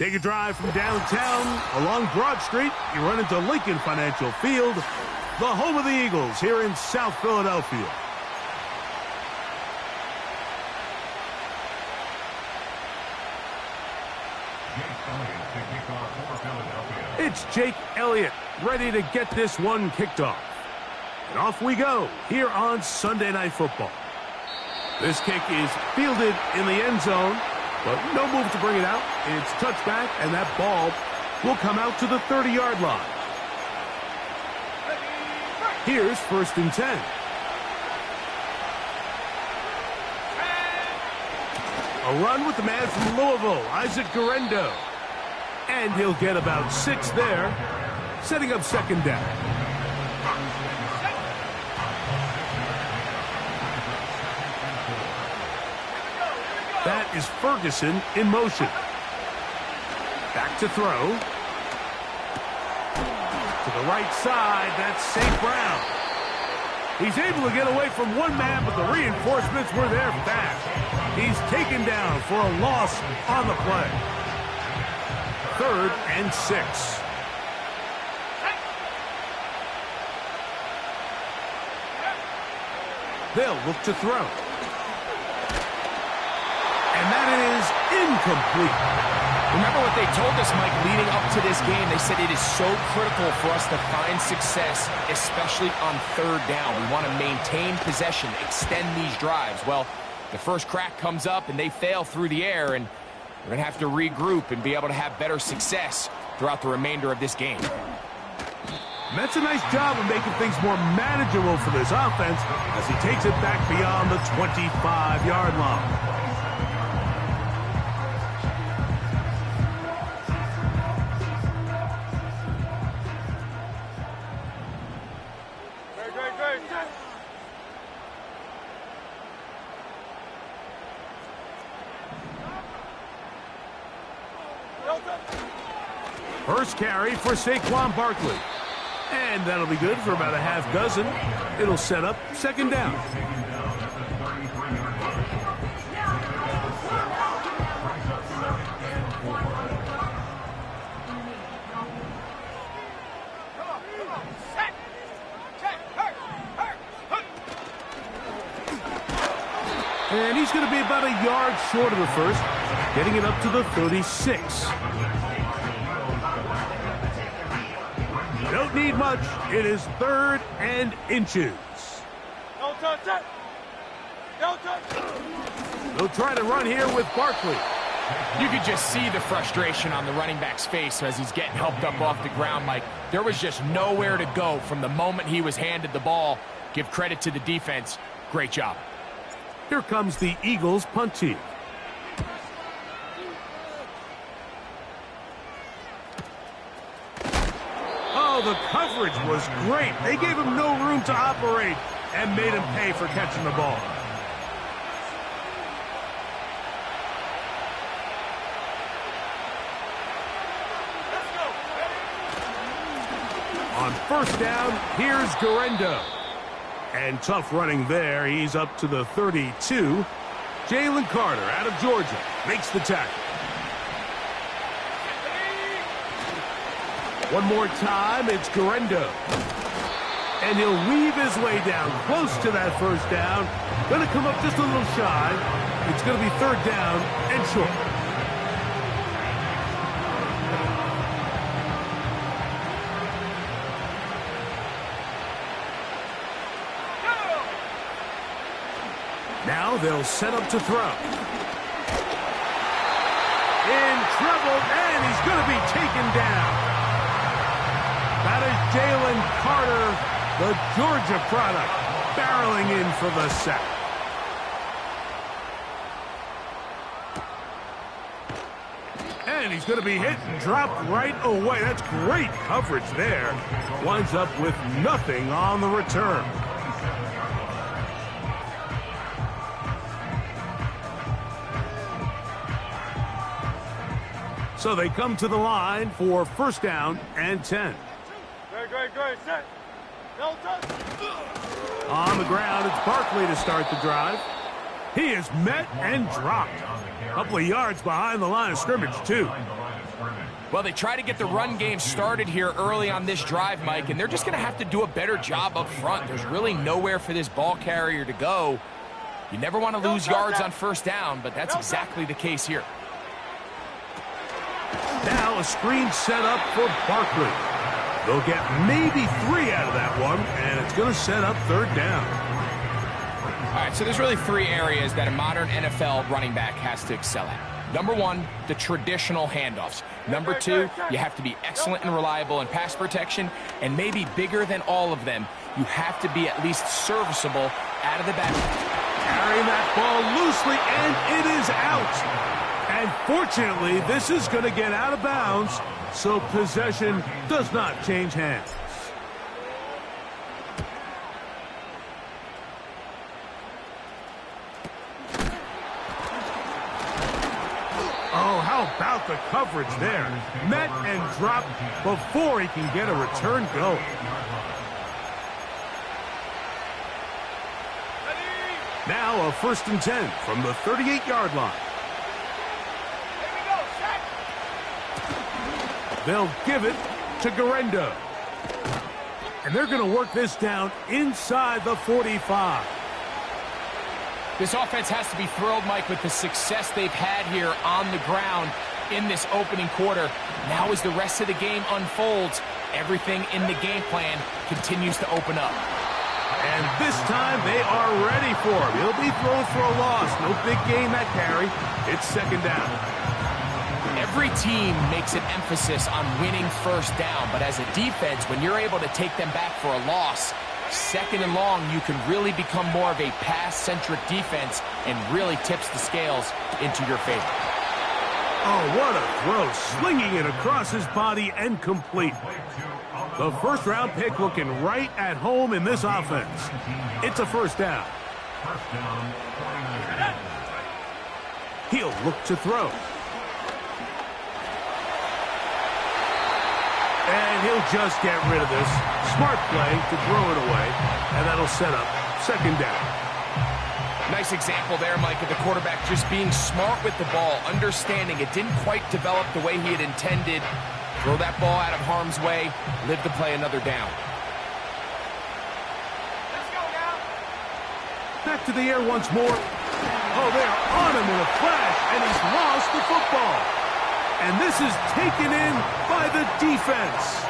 Take a drive from downtown along Broad Street. You run into Lincoln Financial Field, the home of the Eagles here in South Philadelphia. It's Jake Elliott ready to get this one kicked off. And off we go here on Sunday Night Football. This kick is fielded in the end zone, but no move to bring it out. It's touchback, and that ball will come out to the 30-yard line. Here's 1st and 10. A run with the man from Louisville, Isaac Guerendo. And he'll get about 6 there, setting up 2nd down. That is Ferguson in motion. Back to throw. To the right side, that's St. Brown. He's able to get away from one man, but the reinforcements were there fast. He's taken down for a loss on the play. 3rd and 6. They'll look to throw. And that is incomplete. Remember what they told us, Mike, leading up to this game. They said it is so critical for us to find success, especially on 3rd down. We want to maintain possession, extend these drives. Well, the first crack comes up, and they fail through the air, and we're going to have to regroup and be able to have better success throughout the remainder of this game. That's a nice job of making things more manageable for this offense as he takes it back beyond the 25-yard line. First carry for Saquon Barkley. And that'll be good for about a half dozen. It'll set up 2nd down. And he's going to be about a yard short of the first, getting it up to the 36. Don't need much. It is 3rd and inches. No touch it. No touch. They'll try to run here with Barkley. You could just see the frustration on the running back's face as he's getting helped up off the ground, Mike. There was just nowhere to go from the moment he was handed the ball. Give credit to the defense. Great job. Here comes the Eagles punt team. Oh, the coverage was great. They gave him no room to operate and made him pay for catching the ball. On 1st down, here's Guerendo. And tough running there. He's up to the 32. Jalen Carter out of Georgia makes the tackle. One more time, it's Guerendo. And he'll weave his way down close to that 1st down. Going to come up just a little shy. It's going to be 3rd down and short. Now they'll set up to throw. In trouble, and he's going to be taken down. That is Jalen Carter, the Georgia product, barreling in for the sack. And he's going to be hit and dropped right away. That's great coverage there. Winds up with nothing on the return. So they come to the line for 1st down and 10. Great. Set. No touch. On the ground, it's Barkley to start the drive. He is met and dropped. A couple of yards behind the line of scrimmage, too. Well, they try to get the run game started here early on this drive, Mike, and they're just going to have to do a better job up front. There's really nowhere for this ball carrier to go. You never want to lose yards on first down, but that's exactly the case here. Now a screen set up for Barkley. They'll get maybe 3 out of that one, and it's going to set up third down. All right, so there's really 3 areas that a modern NFL running back has to excel at. Number 1, the traditional handoffs. Number 2, you have to be excellent and reliable in pass protection, and maybe bigger than all of them, you have to be at least serviceable out of the back. Carrying that ball loosely, and it is out. And fortunately, this is going to get out of bounds, so possession does not change hands. Oh, how about the coverage there? Met and dropped before he can get a return going. Now a 1st and 10 from the 38-yard line. They'll give it to Garendo. And they're going to work this down inside the 45. This offense has to be thrilled, Mike, with the success they've had here on the ground in this opening quarter. Now as the rest of the game unfolds, everything in the game plan continues to open up. And this time they are ready for him. He'll be thrown for a loss. No big gain that carry. It's 2nd down. Every team makes an emphasis on winning first down, but as a defense, when you're able to take them back for a loss, 2nd and long, you can really become more of a pass-centric defense and really tips the scales into your favor. Oh, what a throw. Slinging it across his body and complete. The 1st-round pick looking right at home in this offense. It's a 1st down. He'll look to throw. And he'll just get rid of this. Smart play to throw it away, and that'll set up 2nd down. Nice example there, Mike, of the quarterback just being smart with the ball, understanding it didn't quite develop the way he had intended. Throw that ball out of harm's way, live to play another down. Let's go now. Back to the air once more. Oh, they're on him in a flash, and he's lost the football. And this is taken in by the defense.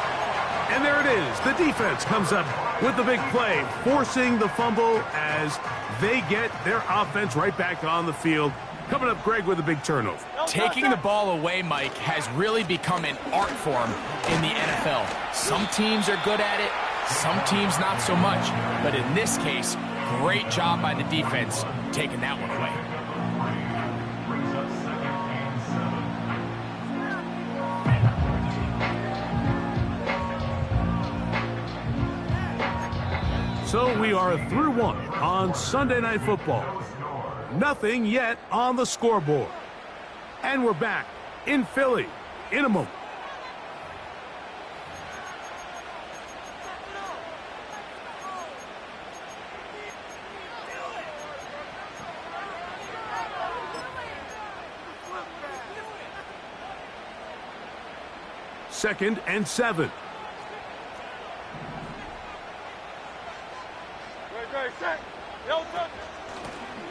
And there it is. The defense comes up with the big play, forcing the fumble as they get their offense right back on the field. Coming up, Greg, with a big turnover. Taking the ball away, Mike, has really become an art form in the NFL. Some teams are good at it, some teams not so much. But in this case, great job by the defense taking that one away. So we are through 1 on Sunday Night Football. Nothing yet on the scoreboard. And we're back in Philly in a moment. Second and 7.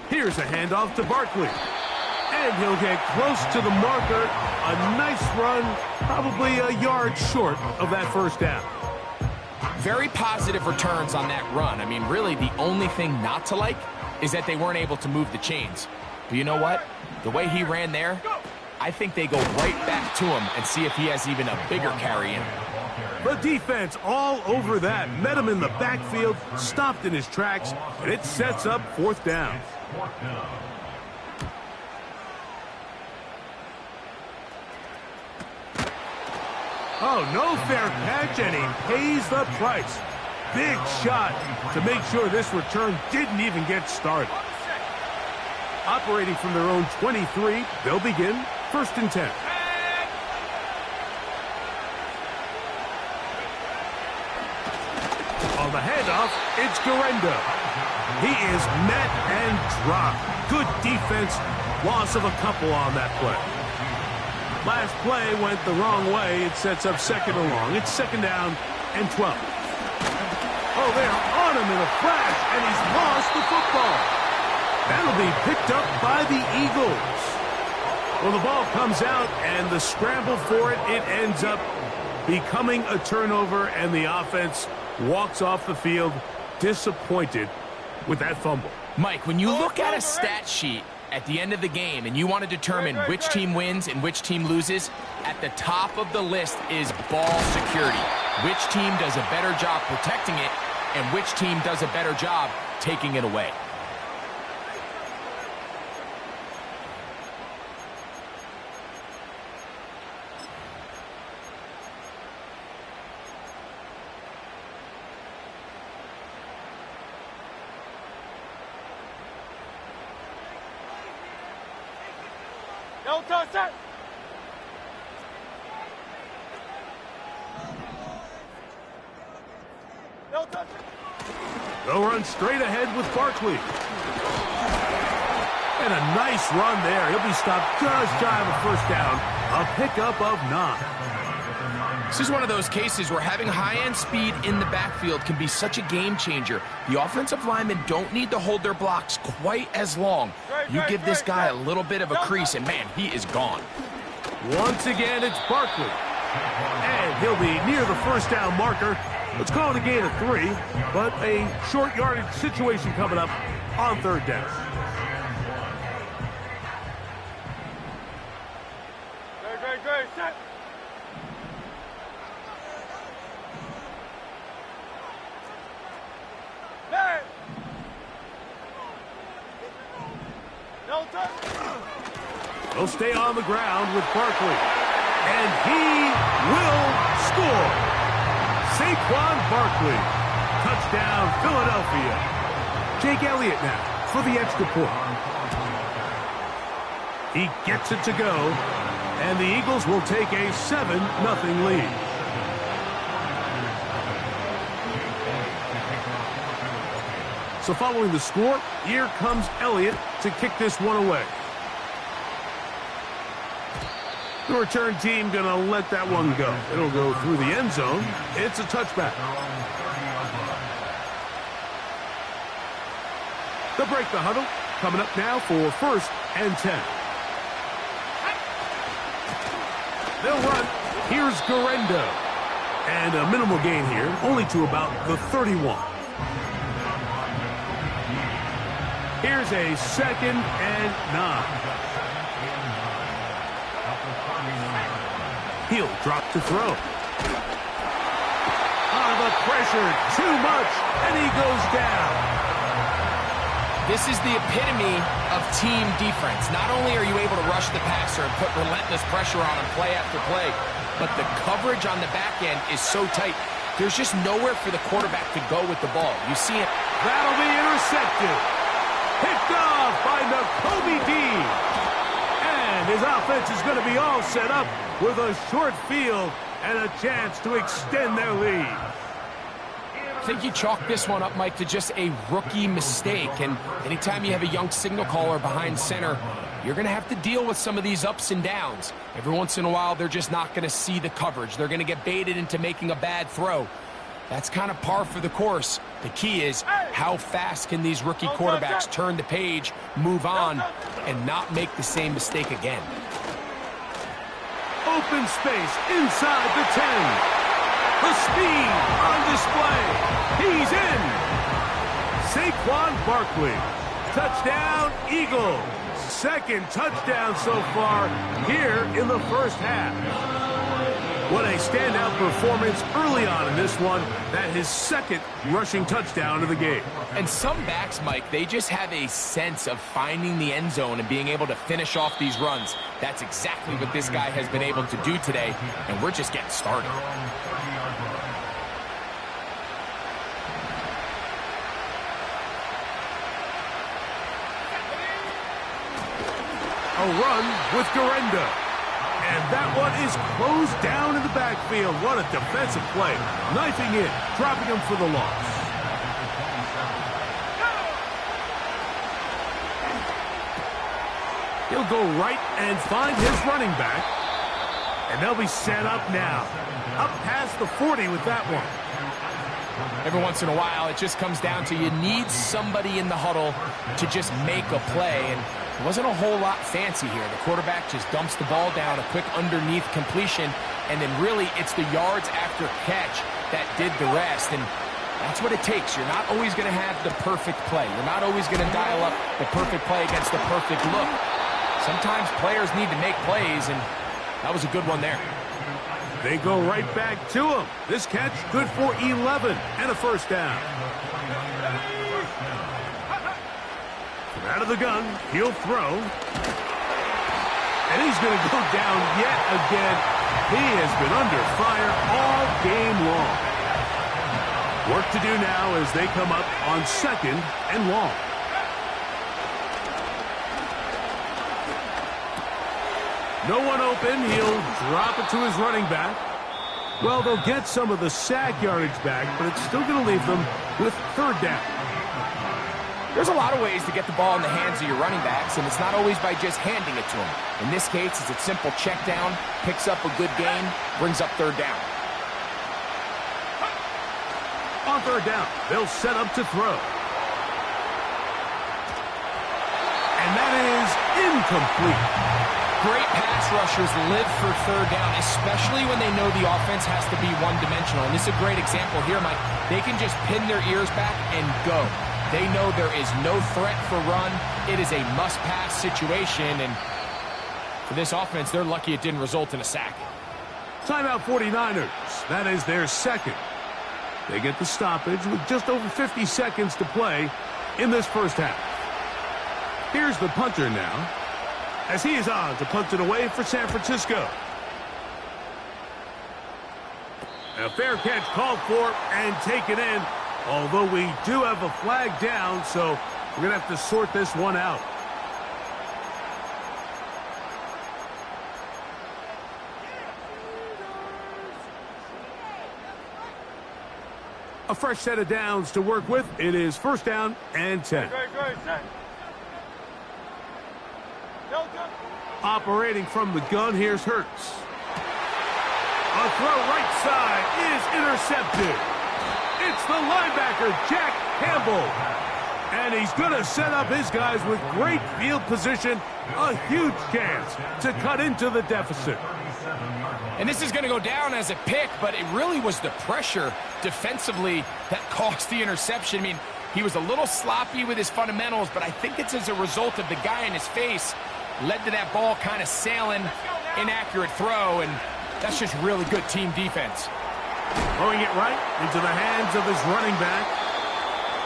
Here's a handoff to Barkley. And he'll get close to the marker. A nice run, probably a yard short of that 1st down. Very positive returns on that run. I mean, really, the only thing not to like is that they weren't able to move the chains. But you know what? The way he ran there, I think they go right back to him and see if he has even a bigger carry in him. The defense all over that. Met him in the backfield, stopped in his tracks, and it sets up 4th down. Oh, no fair catch, and he pays the price. Big shot to make sure this return didn't even get started. Operating from their own 23, they'll begin 1st and 10. On the handoff, it's Garendo. He is met and dropped. Good defense. Loss of a couple on that play. Last play went the wrong way. It sets up second and long. It's second down and 12. Oh, they're on him in a flash, and he's lost the football. That'll be picked up by the Eagles. Well, the ball comes out, and the scramble for it, it ends up becoming a turnover, and the offense walks off the field disappointed with that fumble. Mike, when you look at a stat sheet at the end of the game and you want to determine which team wins and which team loses, at the top of the list is ball security. Which team does a better job protecting it and which team does a better job taking it away. No touch, set. No touch. They'll run straight ahead with Barkley. And a nice run there. He'll be stopped just shy of a first down. A pickup of 9. This is one of those cases where having high-end speed in the backfield can be such a game changer. The offensive linemen don't need to hold their blocks quite as long. You give this guy a little bit of a crease, and man, he is gone. Once again, it's Barkley. And he'll be near the first down marker. Let's call it a gain of 3, but a short yardage situation coming up on third down. Great, set. Hey! No touch. He'll stay on the ground with Barkley. And he will score. Saquon Barkley. Touchdown, Philadelphia. Jake Elliott now for the extra point. He gets it to go. And the Eagles will take a 7-0 lead. So following the score, here comes Elliott to kick this one away. The return team going to let that one go. It'll go through the end zone. It's a touchback. They'll break the huddle. Coming up now for 1st and 10. They'll run. Here's Garendo. And a minimal gain here, only to about the 31. Here's a 2nd and 9. He'll drop to throw. The pressure, too much, and he goes down. This is the epitome of team defense. Not only are you able to rush the passer and put relentless pressure on him play after play, but the coverage on the back end is so tight, there's just nowhere for the quarterback to go with the ball. You see it. That'll be intercepted. Picked off by Nakobe Dean. And his offense is going to be all set up with a short field and a chance to extend their lead. I think you chalk this one up, Mike, to just a rookie mistake. And anytime you have a young signal caller behind center, you're going to have to deal with some of these ups and downs. Every once in a while, they're just not going to see the coverage. They're going to get baited into making a bad throw. That's kind of par for the course. The key is how fast can these rookie quarterbacks turn the page, move on, and not make the same mistake again. Open space inside the 10. The speed on display. He's in. Saquon Barkley. Touchdown, Eagles. 2nd touchdown so far here in the first half. What a standout performance early on in this one. That his 2nd rushing touchdown of the game. And some backs, Mike, they just have a sense of finding the end zone and being able to finish off these runs. That's exactly what this guy has been able to do today, and we're just getting started. A run with Garendo. And that one is closed down in the backfield. What a defensive play. Knifing in, dropping him for the loss. He'll go right and find his running back. And they'll be set up now. Up past the 40 with that one. Every once in a while, it just comes down to you need somebody in the huddle to just make a play. And it wasn't a whole lot fancy here. The quarterback just dumps the ball down, a quick underneath completion, and then really it's the yards after catch that did the rest. And that's what it takes. You're not always going to have the perfect play. You're not always going to dial up the perfect play against the perfect look. Sometimes players need to make plays, and that was a good one there. They go right back to him. This catch good for 11 and a first down. From out of the gun, he'll throw. And he's going to go down yet again. He has been under fire all game long. Work to do now as they come up on 2nd and long. No one open. He'll drop it to his running back. Well, they'll get some of the sack yardage back, but it's still going to leave them with 3rd down. There's a lot of ways to get the ball in the hands of your running backs, and it's not always by just handing it to them. In this case, it's a simple check down, picks up a good gain, brings up 3rd down. On 3rd down, they'll set up to throw. And that is incomplete. Great pass rushers live for 3rd down, especially when they know the offense has to be one-dimensional. And this is a great example here, Mike. They can just pin their ears back and go. They know there is no threat for run. It is a must-pass situation, and for this offense, they're lucky it didn't result in a sack. Timeout 49ers. That is their 2nd. They get the stoppage with just over 50 seconds to play in this first half. Here's the punter now, as he is on to punt it away for San Francisco. A fair catch called for and taken in, although we do have a flag down, so we're going to have to sort this one out. A fresh set of downs to work with. It is 1st down and 10. Operating from the gun, here's Hurts. A throw right side is intercepted. It's the linebacker, Jack Campbell. And he's going to set up his guys with great field position. A huge chance to cut into the deficit. And this is going to go down as a pick, but it really was the pressure defensively that caused the interception. I mean, he was a little sloppy with his fundamentals, but I think it's as a result of the guy in his face led to that ball kind of sailing, inaccurate throw, and that's just really good team defense. Throwing it right into the hands of his running back.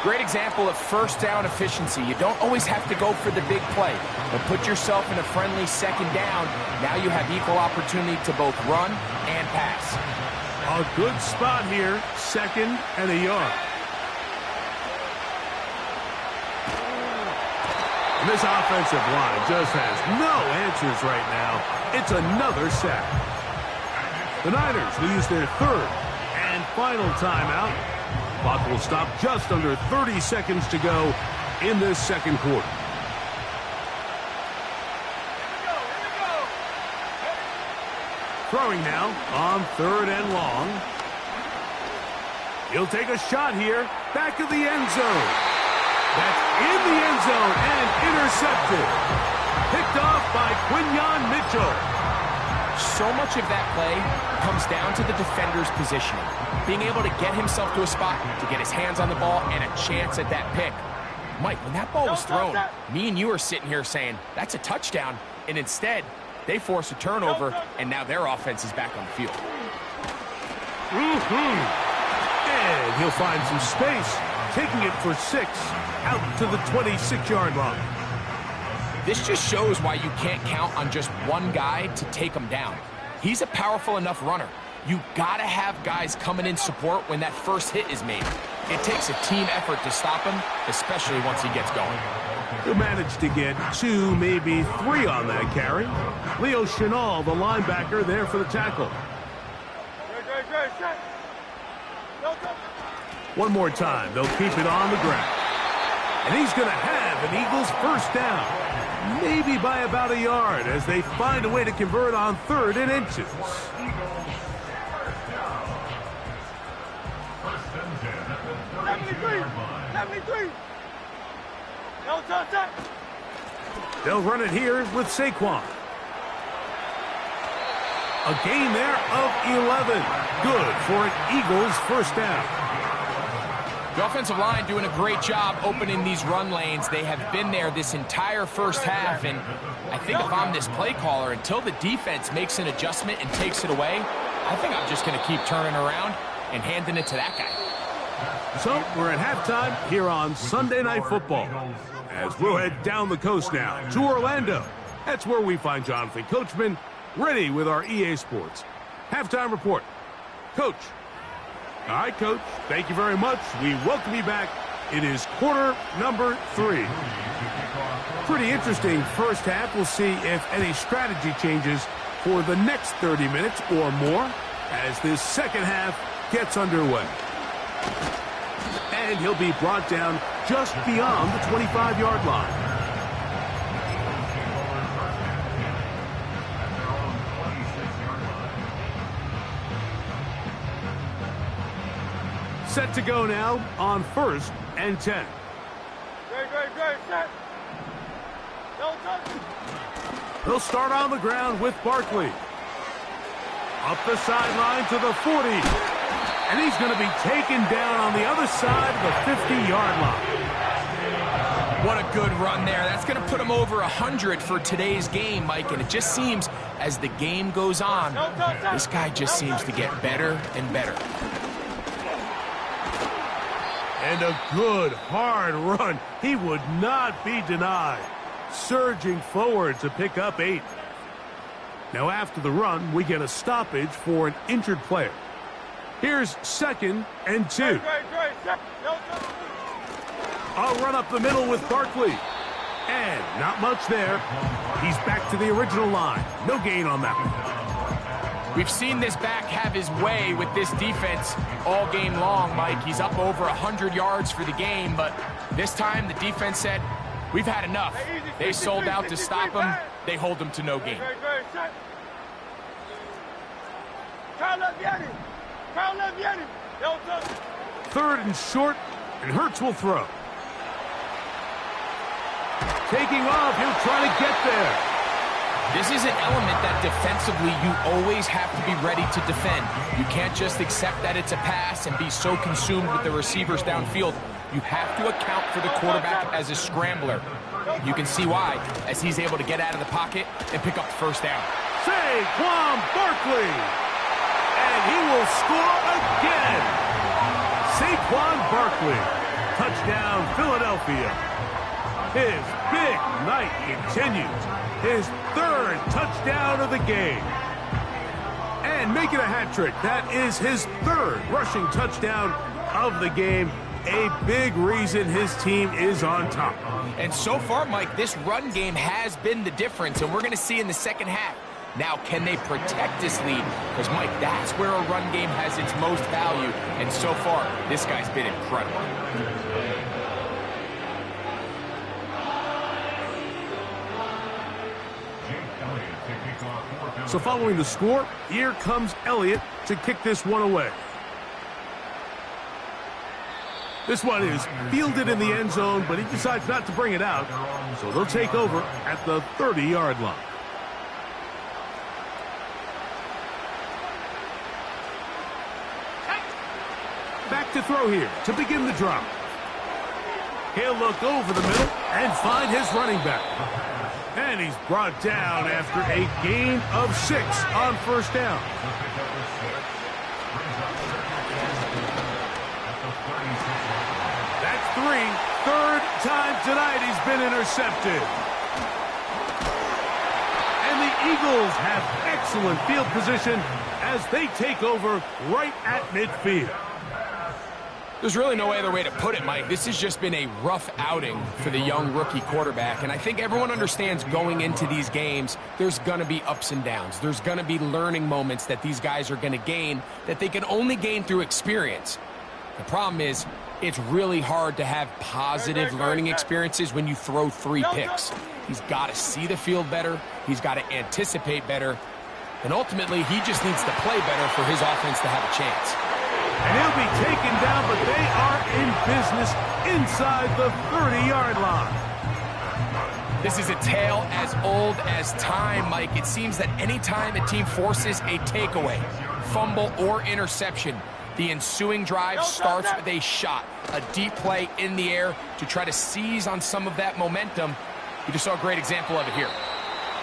Great example of 1st down efficiency. You don't always have to go for the big play, but put yourself in a friendly 2nd down. Now you have equal opportunity to both run and pass. A good spot here, 2nd and a yard. And this offensive line just has no answers right now. It's another sack. The Niners will use their 3rd and final timeout. Clock will stop just under 30 seconds to go in this 2nd quarter. Throwing now on 3rd and long. He'll take a shot here, back of the end zone. That's in the end zone and intercepted. Picked off by Quinyon Mitchell. So much of that play comes down to the defender's positioning. Being able to get himself to a spot, to get his hands on the ball, and a chance at that pick. Mike, when that ball was thrown, me and you are sitting here saying, that's a touchdown. And instead, they force a turnover, and now their offense is back on the field. And he'll find some space, taking it for 6 out to the 26-yard line. This just shows why you can't count on just one guy to take him down. He's a powerful enough runner. You gotta have guys coming in support when that first hit is made. It takes a team effort to stop him, especially once he gets going. He'll manage to get 2, maybe 3 on that carry. Leo Chenal, the linebacker, there for the tackle. One more time, they'll keep it on the ground. And he's going to have an Eagles 1st down. maybe by about a yard as they find a way to convert on 3rd and inches. No touch. They'll run it here with Saquon. A gain there of 11. Good for an Eagles first down. The offensive line doing a great job opening these run lanes. They have been there this entire first half, and I think if I'm this play caller, until the defense makes an adjustment and takes it away, I think I'm just going to keep turning around and handing it to that guy. So we're at halftime here on Sunday Night Football, as we'll head down the coast now to Orlando. That's where we find Jonathan Coachman ready with our EA Sports halftime report. Coach. All right, Coach. Thank you very much. We welcome you back. It is quarter number 3. Pretty interesting first half. We'll see if any strategy changes for the next 30 minutes or more as this second half gets underway. And he'll be brought down just beyond the 25-yard line. Set to go now on 1st and 10. Great. Set. No touch. He'll start on the ground with Barkley. Up the sideline to the 40. And he's going to be taken down on the other side of the 50-yard line. What a good run there. That's going to put him over 100 for today's game, Mike. And it just seems as the game goes on, this guy just seems to get better and better. And a good, hard run. He would not be denied. Surging forward to pick up 8. Now after the run, we get a stoppage for an injured player. Here's 2nd and 2. Great. Set. No touch. A run up the middle with Barkley. And not much there. He's back to the original line. No gain on that one. We've seen this back have his way with this defense all game long, Mike. He's up over 100 yards for the game, but this time the defense said, we've had enough. They sold out to stop him. They hold him to no gain. Great. Set. No touch. 3rd and short, and Hurts will throw. Taking off, he'll try to get there. This is an element that defensively you always have to be ready to defend. You can't just accept that it's a pass and be so consumed with the receivers downfield. You have to account for the quarterback as a scrambler. You can see why, as he's able to get out of the pocket and pick up the first down. Saquon Barkley. And he will score again. Saquon Barkley. Touchdown, Philadelphia. His big night continues. His 3rd touchdown of the game. And making a hat trick. That is his 3rd rushing touchdown of the game. A big reason his team is on top. And so far, Mike, this run game has been the difference, and we're going to see in the second half. Now, can they protect this lead? Because, Mike, that's where a run game has its most value. And so far, this guy's been incredible. So following the score, here comes Elliott to kick this one away. This one is fielded in the end zone, but he decides not to bring it out. So they'll take over at the 30-yard line. Back to throw here to begin the drive. He'll look over the middle and find his running back. And he's brought down after a gain of 6 on first down. That's 3. 3rd time tonight he's been intercepted. And the Eagles have excellent field position as they take over right at midfield. There's really no other way to put it, Mike. This has just been a rough outing for the young rookie quarterback. And I think everyone understands going into these games, there's going to be ups and downs. There's going to be learning moments that these guys are going to gain that they can only gain through experience. The problem is, It's really hard to have positive learning experiences when you throw 3 picks. He's got to see the field better. He's got to anticipate better. And ultimately, he just needs to play better for his offense to have a chance. And he'll be taken down, but they are in business inside the 30-yard line. This is a tale as old as time, Mike. It seems that anytime a team forces a takeaway, fumble, or interception, the ensuing drive starts with a shot, a deep play in the air to try to seize on some of that momentum. We just saw a great example of it here.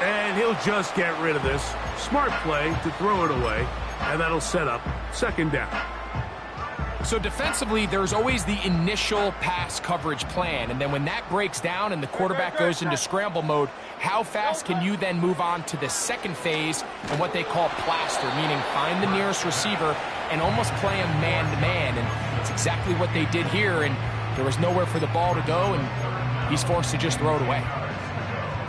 And he'll just get rid of this. Smart play to throw it away, and that'll set up 2nd down. So defensively, there's always the initial pass coverage plan, and then when that breaks down and the quarterback goes into scramble mode, how fast can you then move on to the second phase and what they call plaster, meaning find the nearest receiver and almost play him man-to-man, and it's exactly what they did here, and there was nowhere for the ball to go, and he's forced to just throw it away.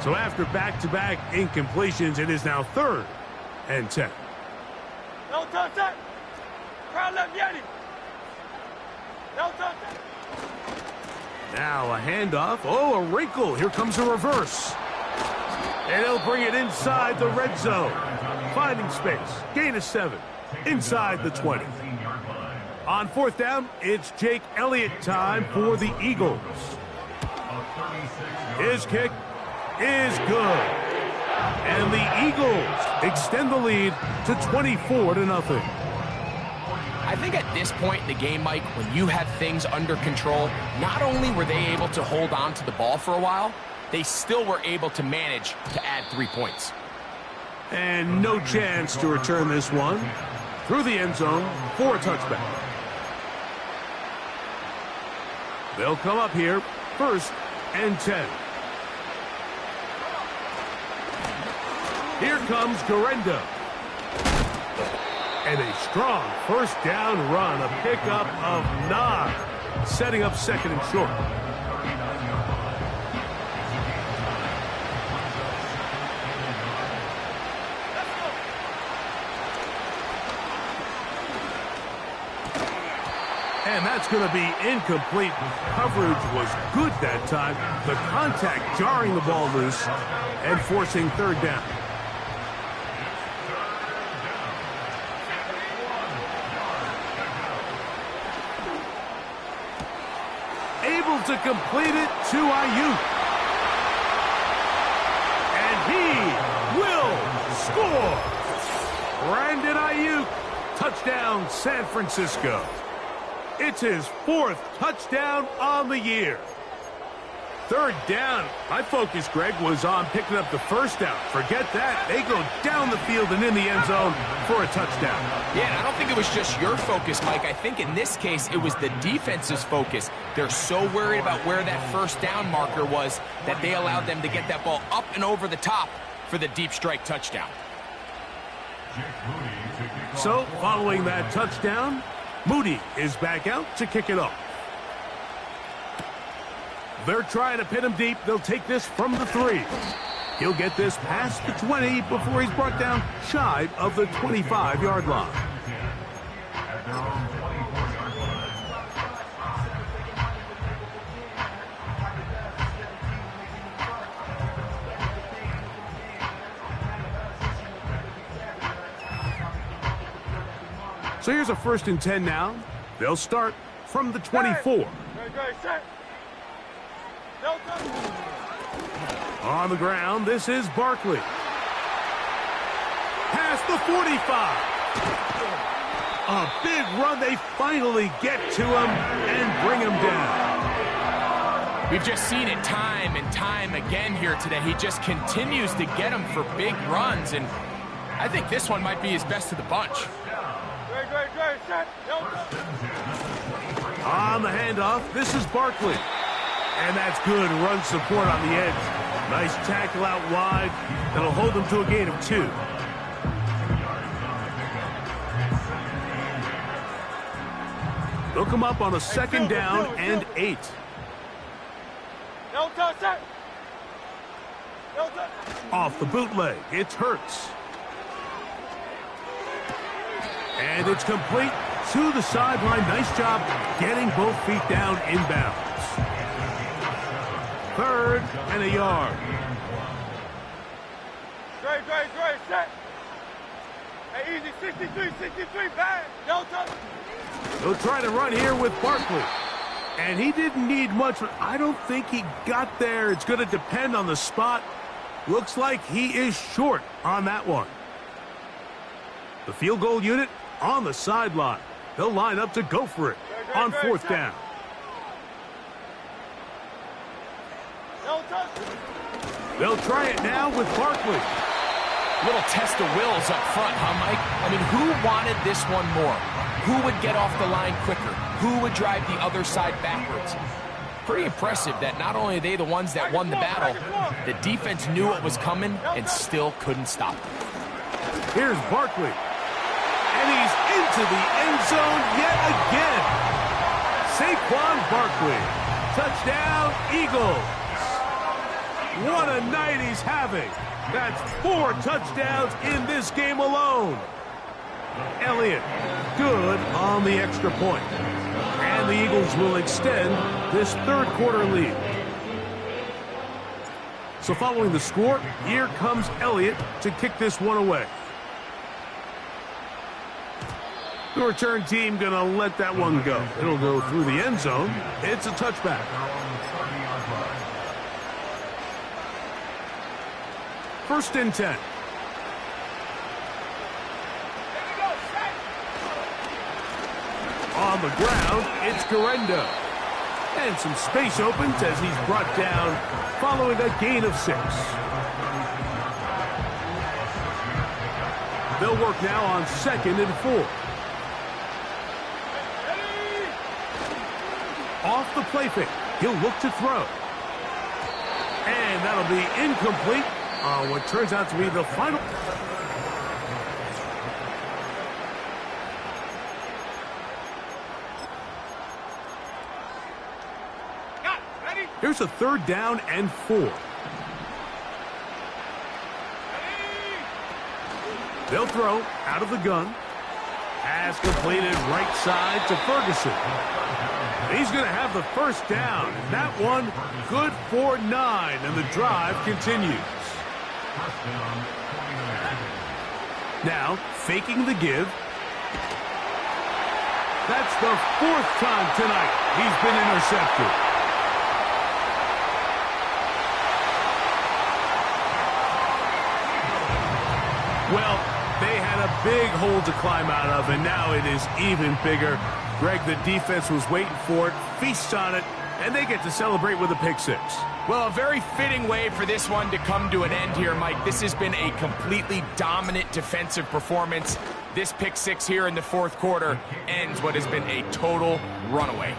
So after back-to-back incompletions, it is now 3rd and 10. No touchdown. Crowd left Yeti. No touchdown. Now a handoff. Oh, a wrinkle. Here comes a reverse. And he'll bring it inside the red zone. Finding space. Gain of 7. Inside the 20. On 4th down, it's Jake Elliott time for the Eagles. His kick is good. And the Eagles extend the lead to 24-0. I think at this point in the game, Mike, when you have things under control, not only were they able to hold on to the ball for a while, they still were able to manage to add 3 points. And no chance to return this one through the end zone for a touchback. They'll come up here, 1st and 10. Here comes Garendo. And a strong 1st down run, a pickup of 9, setting up 2nd and short. And that's going to be incomplete. Coverage was good that time. The contact jarring the ball loose and forcing 3rd down. Able to complete it to Ayuk. And he will score. Brandon Ayuk, touchdown San Francisco. It's his 4th touchdown on the year. 3rd down. My focus, Greg, was on picking up the 1st down. Forget that. They go down the field and in the end zone for a touchdown. Yeah, and I don't think it was just your focus, Mike. I think in this case, it was the defense's focus. They're so worried about where that 1st down marker was that they allowed them to get that ball up and over the top for the deep strike touchdown. So, following that touchdown, Moody is back out to kick it off. They're trying to pin him deep. They'll take this from the 3. He'll get this past the 20 before he's brought down shy of the 25-yard line. So here's a 1st and 10 now. They'll start from the 24. On the ground, this is Barkley. Past the 45. A big run. They finally get to him and bring him down. We've just seen it time and time again here today. He just continues to get them for big runs, and I think this one might be his best of the bunch. On the handoff, this is Barkley. And that's good run support on the edge. Nice tackle out wide. That'll hold them to a gain of 2. They'll come up on a 2nd down and 8. No touchdown. Off the bootleg, it's Hurts. And it's complete to the sideline. Nice job getting both feet down inbounds. 3rd and a yard. Straight, set. Hey, easy, 63, bang. No touch. They'll try to run here with Barkley. And he didn't need much, but I don't think he got there. It's going to depend on the spot. Looks like he is short on that one. The field goal unit on the sideline. They'll line up to go for it on 4th down. No touch. They'll try it now with Barkley. Little test of wills up front, huh, Mike? I mean, who wanted this one more? Who would get off the line quicker? Who would drive the other side backwards? Pretty impressive that not only are they the ones that won the battle, the defense knew what was coming and still couldn't stop it. Here's Barkley. And he's into the end zone yet again. Saquon Barkley. Touchdown, Eagles. What a night he's having. That's 4 touchdowns in this game alone. Elliott, good on the extra point. And the Eagles will extend this 3rd quarter lead. So following the score, here comes Elliott to kick this one away. The return team going to let that one go. It'll go through the end zone. It's a touchback. First and 10. On the ground, it's Garendo. And some space opens as he's brought down following a gain of 6. They'll work now on 2nd and 4. Off the play fake. He'll look to throw. And that'll be incomplete on what turns out to be the final. Here's a 3rd down and 4. They'll throw out of the gun. Pass completed right side to Ferguson. He's going to have the 1st down. That one good for 9, and the drive continues. Now, faking the give. That's the 4th time tonight he's been intercepted. Well, they had a big hole to climb out of, and now it is even bigger. Greg, the defense was waiting for it, feasts on it, and they get to celebrate with a pick 6. Well, a very fitting way for this one to come to an end here, Mike. This has been a completely dominant defensive performance. This pick 6 here in the 4th quarter ends what has been a total runaway.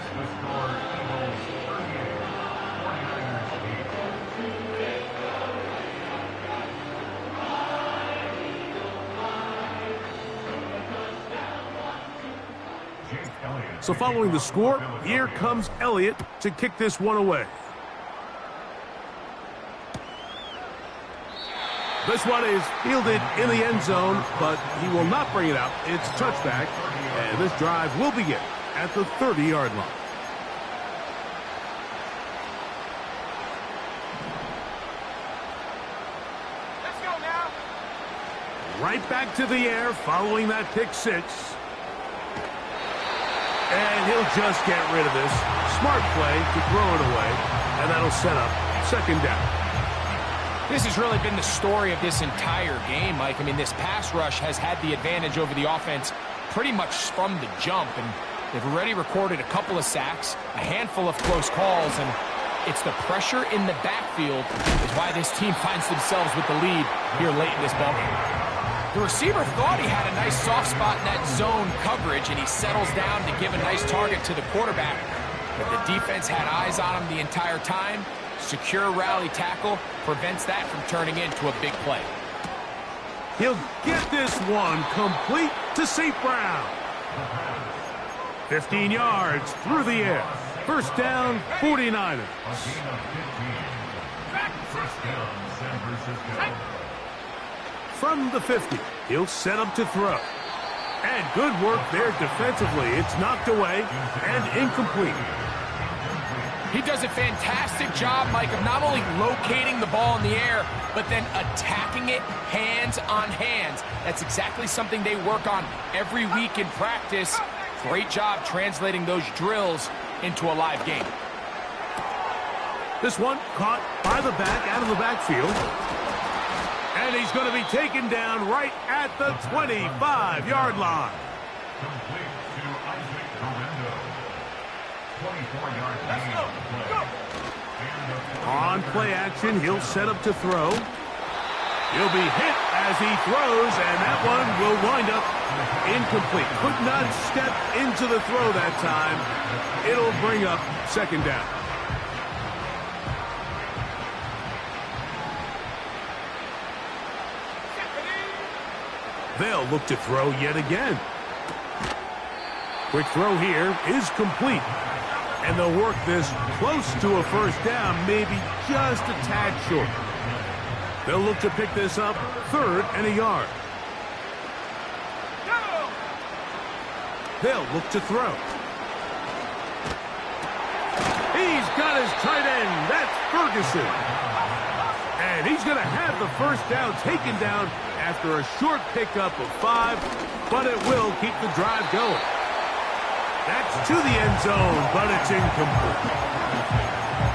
So following the score, here comes Elliott to kick this one away. This one is fielded in the end zone, but he will not bring it out. It's touchback, and this drive will begin at the 30-yard line. Let's go now. Right back to the air following that pick 6. And he'll just get rid of this. Smart play to throw it away, and that'll set up 2nd down. This has really been the story of this entire game, Mike. I mean, this pass rush has had the advantage over the offense pretty much from the jump, and they've already recorded a couple of sacks, a handful of close calls, and it's the pressure in the backfield is why this team finds themselves with the lead here late in this ballgame. The receiver thought he had a nice soft spot in that zone coverage, and he settles down to give a nice target to the quarterback. But the defense had eyes on him the entire time. Secure rally tackle prevents that from turning into a big play. He'll get this one complete to St. Brown. 15 yards through the air. 1st down, 49ers. From the 50, he'll set up to throw. And good work there defensively. It's knocked away and incomplete. He does a fantastic job, Mike, of not only locating the ball in the air, but then attacking it hands on hands. That's exactly something they work on every week in practice. Great job translating those drills into a live game. This one caught by the back, out of the backfield. And he's going to be taken down right at the 25-yard line. On play action, he'll set up to throw. He'll be hit as he throws, and that one will wind up incomplete. Could not step into the throw that time. It'll bring up second down. They'll look to throw yet again. Quick throw here is complete. And they'll work this close to a first down, maybe just a tad short. They'll look to pick this up, 3rd and a yard. They'll look to throw. He's got his tight end. That's Ferguson. And he's going to have the first down taken down after a short pickup of 5, but it will keep the drive going. That's to the end zone, but it's incomplete.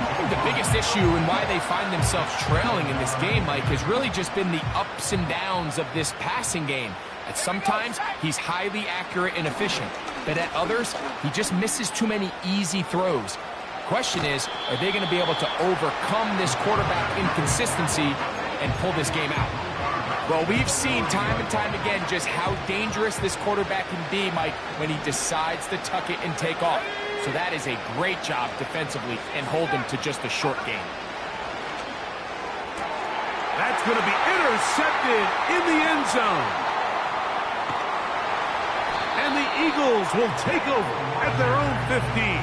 I think the biggest issue and why they find themselves trailing in this game, Mike, has really just been the ups and downs of this passing game. At sometimes, he's highly accurate and efficient, but at others, he just misses too many easy throws. Question is, are they going to be able to overcome this quarterback inconsistency and pull this game out? Well, we've seen time and time again just how dangerous this quarterback can be, Mike, when he decides to tuck it and take off. So that is a great job defensively and hold him to just a short game. That's going to be intercepted in the end zone. And the Eagles will take over at their own 15.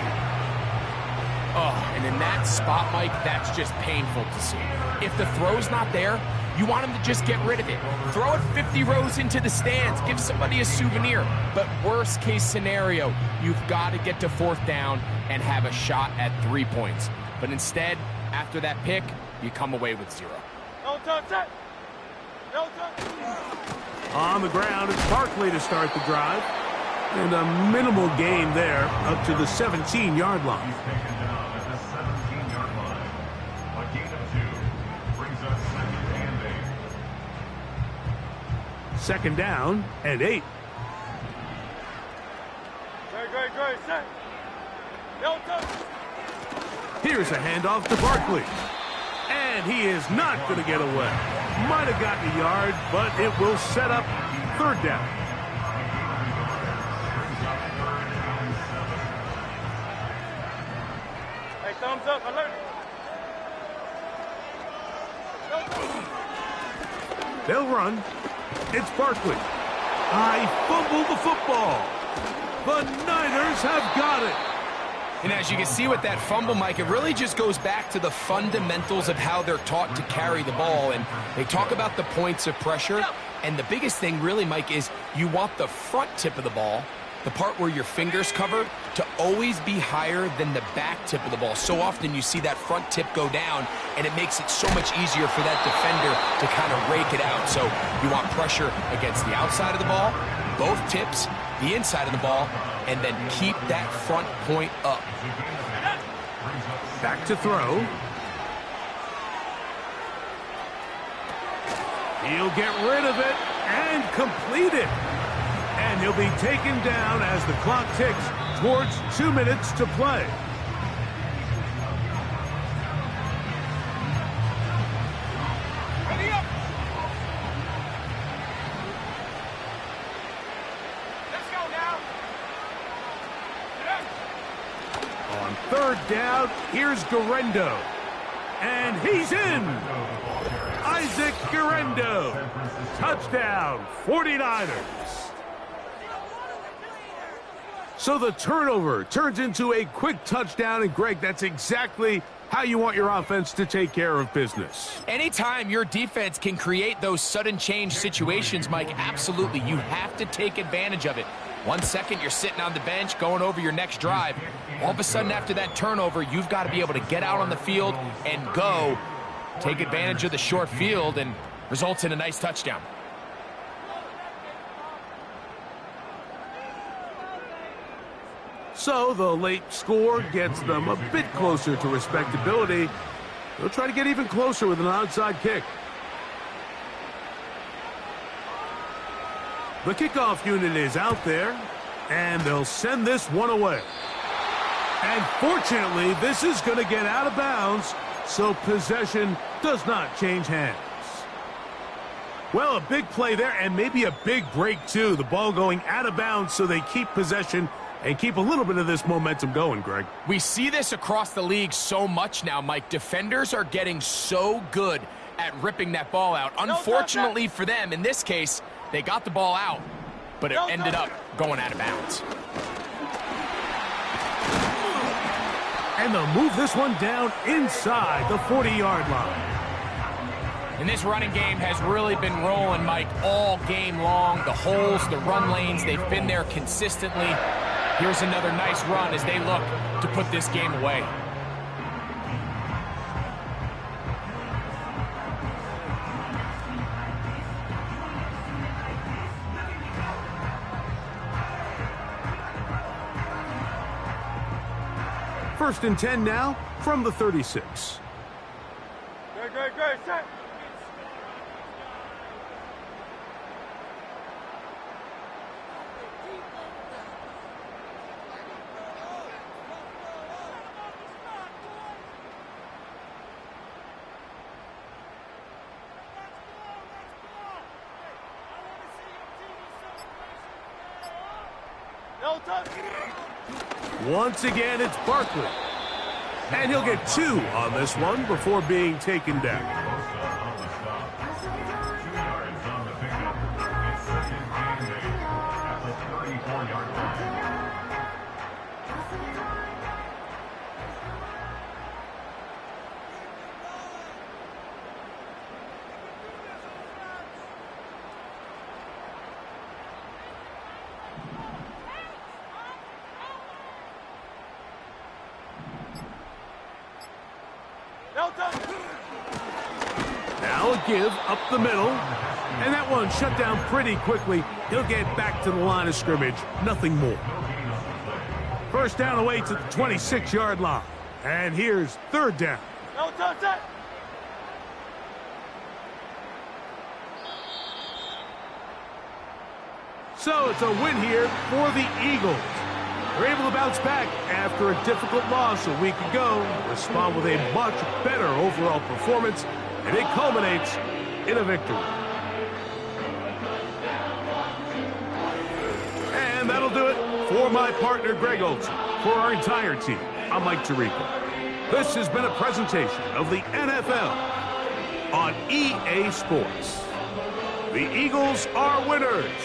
Oh, and in that spot, Mike, that's just painful to see. If the throw's not there, you want him to just get rid of it. Throw it 50 rows into the stands. Give somebody a souvenir. But worst case scenario, you've got to get to 4th down and have a shot at 3 points. But instead, after that pick, you come away with 0. No touch it. No touch. On the ground, it's Barkley to start the drive. And a minimal gain there up to the 17-yard line. Second down and 8. Great, set. No touch. Here's a handoff to Barkley. And he is not going to get away. Might have gotten a yard, but it will set up 3rd down. Hey, thumbs up, alert. They'll run. It's Barkley. I fumbled the football. The Niners have got it. And as you can see with that fumble, Mike, it really just goes back to the fundamentals of how they're taught to carry the ball. And they talk about the points of pressure. And the biggest thing really, Mike, is you want the front tip of the ball, the part where your fingers cover, to always be higher than the back tip of the ball. So often you see that front tip go down, and it makes it so much easier for that defender to kind of rake it out. So you want pressure against the outside of the ball, both tips, the inside of the ball, and then keep that front point up. Back to throw. He'll get rid of it and complete it. And he'll be taken down as the clock ticks towards 2 minutes to play. Ready up. Let's go now. On 3rd down, here's Guerendo. And he's in. Isaac Guerendo. Touchdown, 49ers. So the turnover turns into a quick touchdown, and Greg, that's exactly how you want your offense to take care of business. Anytime your defense can create those sudden change situations, Mike, absolutely, you have to take advantage of it. 1 second, you're sitting on the bench, going over your next drive. All of a sudden, after that turnover, you've got to be able to get out on the field and go, take advantage of the short field, and results in a nice touchdown. So the late score gets them a bit closer to respectability. They'll try to get even closer with an onside kick. The kickoff unit is out there, and they'll send this one away. And fortunately, this is going to get out of bounds, so possession does not change hands. Well, a big play there, and maybe a big break, too. The ball going out of bounds, so they keep possession and keep a little bit of this momentum going, Greg. We see this across the league so much now, Mike. Defenders are getting so good at ripping that ball out. Unfortunately for them, in this case, they got the ball out, but it ended up going out of bounds. And they'll move this one down inside the 40-yard line. And this running game has really been rolling, Mike, all game long. The holes, the run lanes, they've been there consistently. Here's another nice run as they look to put this game away. First and 10 now from the 36. Great, set. Once again, it's Barkley. And he'll get 2 on this one before being taken down. Now a give up the middle. And that one shut down pretty quickly. He'll get back to the line of scrimmage. Nothing more. First down away to the 26-yard line. And here's third down. So it's a win here for the Eagles. They're able to bounce back after a difficult loss a week ago, respond with a much better overall performance, and it culminates in a victory. And that'll do it for my partner, Greg Olson. For our entire team, I'm Mike Tirico. This has been a presentation of the NFL on EA Sports. The Eagles are winners.